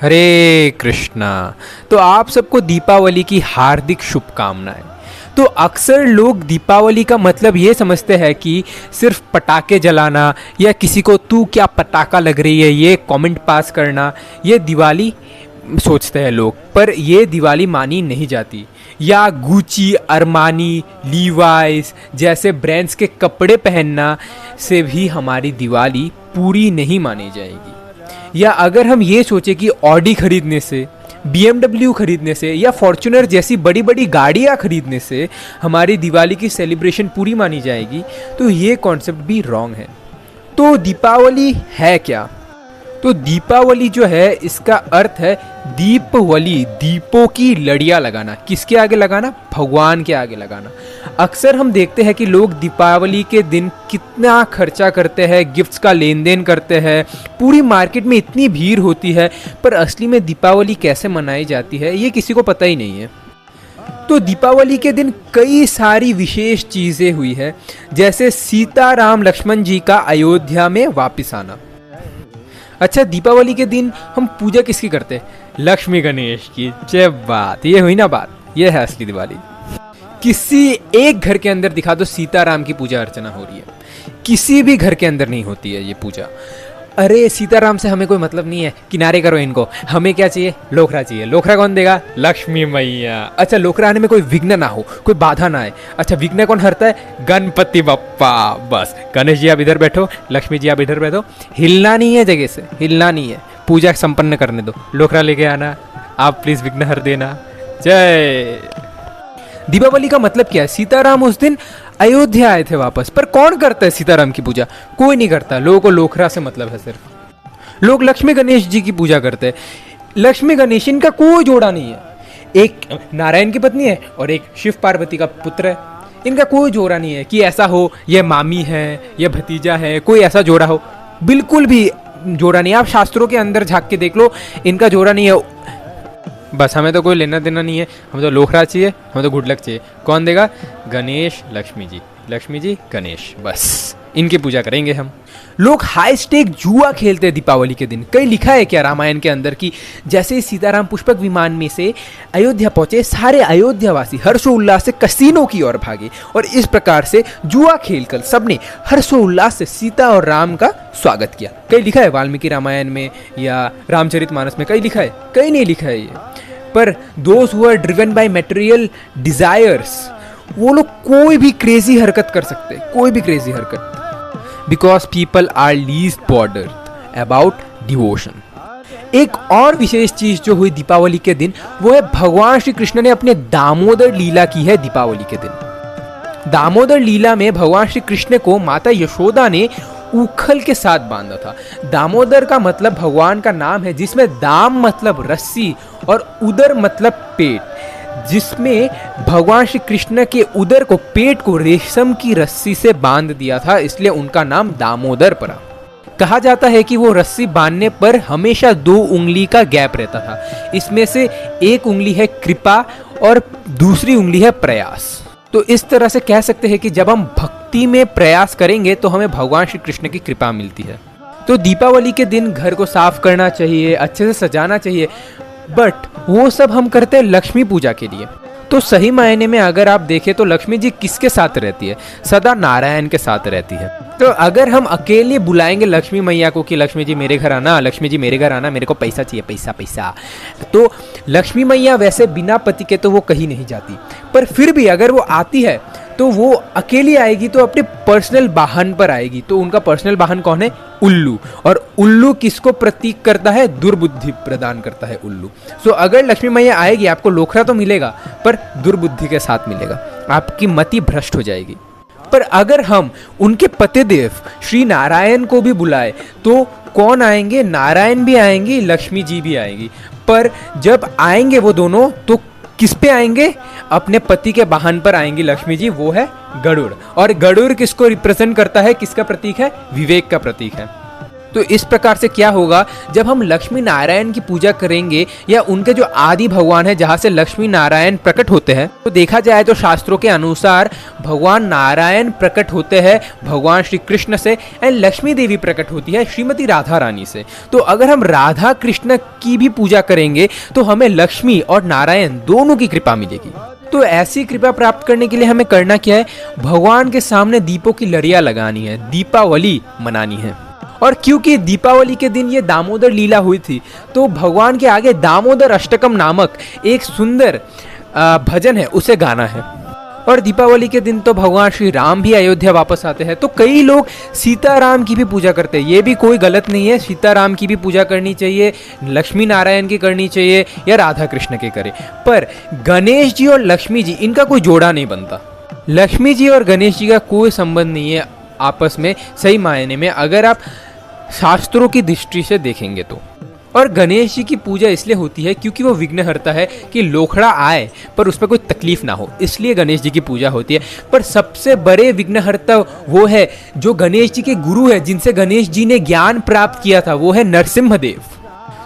हरे कृष्णा। तो आप सबको दीपावली की हार्दिक शुभकामनाएं। तो अक्सर लोग दीपावली का मतलब ये समझते हैं कि सिर्फ पटाखे जलाना या किसी को तू क्या पटाखा लग रही है ये कमेंट पास करना, ये दिवाली सोचते हैं लोग। पर ये दिवाली मानी नहीं जाती। या गुची, अरमानी, लीवाइस जैसे ब्रांड्स के कपड़े पहनना से भी हमारी दिवाली पूरी नहीं मानी जाएगी। या अगर हम ये सोचें कि ऑडी खरीदने से, BMW खरीदने से या फॉर्च्यूनर जैसी बड़ी बड़ी गाड़ियाँ खरीदने से हमारी दिवाली की सेलिब्रेशन पूरी मानी जाएगी, तो ये कॉन्सेप्ट भी रॉन्ग है। तो दीपावली है क्या? तो दीपावली जो है इसका अर्थ है दीपवली, दीपों की लड़ियाँ लगाना। किसके आगे लगाना? भगवान के आगे लगाना। अक्सर हम देखते हैं कि लोग दीपावली के दिन कितना खर्चा करते हैं, गिफ्ट्स का लेन देन करते हैं, पूरी मार्केट में इतनी भीड़ होती है, पर असली में दीपावली कैसे मनाई जाती है ये किसी को पता ही नहीं है। तो दीपावली के दिन कई सारी विशेष चीज़ें हुई है, जैसे सीता राम लक्ष्मण जी का अयोध्या में वापस आना। अच्छा, दीपावली के दिन हम पूजा किसकी करते हैं? लक्ष्मी गणेश की। जय बात, ये हुई ना बात, ये है असली दिवाली। किसी एक घर के अंदर दिखा दो सीताराम की पूजा अर्चना हो रही है, किसी भी घर के अंदर नहीं होती है ये पूजा। अरे सीताराम से हमें कोई मतलब नहीं है, किनारे करो इनको, हमें क्या चाहिए? लोखरा चाहिए। लोखरा कौन देगा? लक्ष्मी मैया। अच्छा, लोखरा आने में कोई विघ्न ना हो, कोई बाधा ना आए। अच्छा, विघ्न कौन हरता है? गणपति बप्पा। बस, गणेश जी आप इधर बैठो, लक्ष्मी जी आप इधर बैठो, हिलना नहीं है जगह से, हिलना नहीं है, पूजा संपन्न करने दो। लोखरा लेके आना, आप प्लीज विघ्न हर देना। जय। दीपावली का मतलब क्या है? सीताराम उस दिन अयोध्या आए थे वापस। पर कौन करता है सीताराम की पूजा? कोई नहीं करता। लोगों को लोखरा से मतलब है सिर्फ। लोग लक्ष्मी गणेश जी की पूजा करते हैं। लक्ष्मी गणेश इनका कोई जोड़ा नहीं है। एक नारायण की पत्नी है और एक शिव पार्वती का पुत्र है। इनका कोई जोड़ा नहीं है कि ऐसा हो ये मामी है, ये भतीजा है, कोई ऐसा जोड़ा हो। बिल्कुल भी जोड़ा नहीं। आप शास्त्रों के अंदर झांक के देख लो, इनका जोड़ा नहीं है। बस हमें तो कोई लेना देना नहीं है, हमें तो लोखरा चाहिए, हमें तो गुड लक चाहिए। कौन देगा? गणेश, लक्ष्मी जी, लक्ष्मी जी, गणेश। बस इनकी पूजा करेंगे हम। लोग हाई स्टेक जुआ खेलते हैं दीपावली के दिन। कहीं लिखा है क्या रामायण के अंदर कि जैसे सीताराम पुष्पक विमान में से अयोध्या पहुंचे, सारे अयोध्यावासी हर्षोल्लास से कसीनों की ओर भागे और इस प्रकार से जुआ खेलकर सबने हर्षोल्लास से सीता और राम का स्वागत किया। कहीं लिखा है वाल्मीकि रामायण में या रामचरितमानस में? कहीं लिखा है? कहीं नहीं लिखा है ये। पर those who are driven by material desires, वो लोग कोई भी क्रेजी हरकत कर सकते, कोई भी क्रेजी हरकत, because people are least bothered about devotion. एक और विशेष चीज जो हुई दीपावली के दिन, वो है भगवान श्री कृष्ण ने अपने दामोदर लीला की है दीपावली के दिन। दामोदर लीला में भगवान श्री कृष्ण को माता यशोदा ने उखल के साथ बांधा था। दामोदर का मतलब भगवान का नाम है, जिसमें दाम मतलब रस्सी और उदर मतलब पेट, जिसमें भगवान श्री कृष्ण के उदर को, पेट को रेशम की रस्सी से बांध दिया था, इसलिए उनका नाम दामोदर पड़ा। कहा जाता है कि वो रस्सी बांधने पर हमेशा 2 उंगली का गैप रहता था। इसमें से एक उंगली है कृपा और दूसरी उंगली है प्रयास। तो इस तरह से कह सकते हैं कि जब हम भक्ति में प्रयास करेंगे तो हमें भगवान श्री कृष्ण की कृपा मिलती है। तो दीपावली के दिन घर को साफ करना चाहिए, अच्छे से सजाना चाहिए, बट वो सब हम करते हैं लक्ष्मी पूजा के लिए। तो सही मायने में अगर आप देखें तो लक्ष्मी जी किसके साथ रहती है? सदा नारायण के साथ रहती है। तो अगर हम अकेले बुलाएंगे लक्ष्मी मैया को कि लक्ष्मी जी मेरे घर आना, लक्ष्मी जी मेरे घर आना, मेरे को पैसा चाहिए, पैसा पैसा, तो लक्ष्मी मैया वैसे बिना पति के तो वो कहीं नहीं जाती। पर फिर भी अगर वो आती है तो वो अकेली आएगी तो अपने पर्सनल वाहन पर आएगी। तो उनका पर्सनल वाहन कौन है? उल्लू। और उल्लू किसको प्रतीक करता है? दुर्बुद्धि प्रदान करता है उल्लू। सो अगर लक्ष्मी मैया आएगी, आपको लोखरा तो मिलेगा पर दुर्बुद्धि के साथ मिलेगा, आपकी मति भ्रष्ट हो जाएगी। पर अगर हम उनके पतिदेव श्री नारायण को भी बुलाए तो कौन आएंगे? नारायण भी आएंगे, लक्ष्मी जी भी आएंगी। पर जब आएंगे वो दोनों तो किस पे आएंगे? अपने पति के वाहन पर आएंगी लक्ष्मी जी, वो है गरुड़। और गरुड़ किसको रिप्रेजेंट करता है? किसका प्रतीक है? विवेक का प्रतीक है। तो इस प्रकार से क्या होगा, जब हम लक्ष्मी नारायण की पूजा करेंगे या उनके जो आदि भगवान है जहाँ से लक्ष्मी नारायण प्रकट होते हैं, तो देखा जाए तो शास्त्रों के अनुसार भगवान नारायण प्रकट होते हैं भगवान श्री कृष्ण से एंड लक्ष्मी देवी प्रकट होती है श्रीमती राधा रानी से। तो अगर हम राधा कृष्ण की भी पूजा करेंगे तो हमें लक्ष्मी और नारायण दोनों की कृपा मिलेगी। तो ऐसी कृपा प्राप्त करने के लिए हमें करना क्या है, भगवान के सामने दीपों की लड़ियां लगानी है, दीपावली मनानी है। और क्योंकि दीपावली के दिन ये दामोदर लीला हुई थी, तो भगवान के आगे दामोदर अष्टकम नामक एक सुंदर भजन है, उसे गाना है। और दीपावली के दिन तो भगवान श्री राम भी अयोध्या वापस आते हैं, तो कई लोग सीताराम की भी पूजा करते हैं। ये भी कोई गलत नहीं है, सीताराम की भी पूजा करनी चाहिए, लक्ष्मी नारायण की करनी चाहिए या राधा कृष्ण की करे। पर गणेश जी और लक्ष्मी जी, इनका कोई जोड़ा नहीं बनता। लक्ष्मी जी और गणेश जी का कोई संबंध नहीं है आपस में सही मायने में, अगर आप शास्त्रों की दृष्टि से देखेंगे तो। और गणेश जी की पूजा इसलिए होती है क्योंकि वो विघ्नहर्ता है, कि लोखड़ा आए पर उस पर कोई तकलीफ ना हो, इसलिए गणेश जी की पूजा होती है। पर सबसे बड़े विघ्नहर्ता वो है जो गणेश जी के गुरु है, जिनसे गणेश जी ने ज्ञान प्राप्त किया था, वो है नरसिम्हा देव।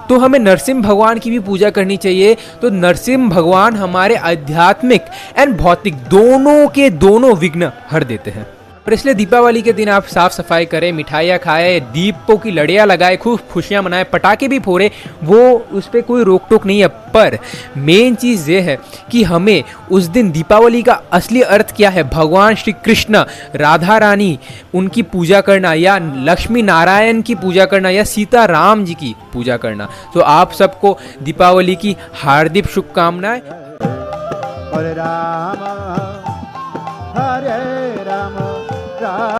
तो हमें नरसिम्हा भगवान की भी पूजा करनी चाहिए। तो नरसिम्हा भगवान हमारे आध्यात्मिक एंड भौतिक दोनों के दोनों विघ्न हर देते हैं। और इसलिए दीपावली के दिन आप साफ सफाई करें, मिठाइयाँ खाएं, दीपों की लड़ियाँ लगाएं, खूब खुशियाँ मनाएं, पटाखे भी फोड़ें, वो उस पर कोई रोक टोक नहीं है। पर मेन चीज़ ये है कि हमें उस दिन दीपावली का असली अर्थ क्या है, भगवान श्री कृष्ण, राधा रानी, उनकी पूजा करना या लक्ष्मी नारायण की पूजा करना या सीता राम जी की पूजा करना। तो आप सबको दीपावली की हार्दिक शुभकामनाएं। हरे राम हरे राम राम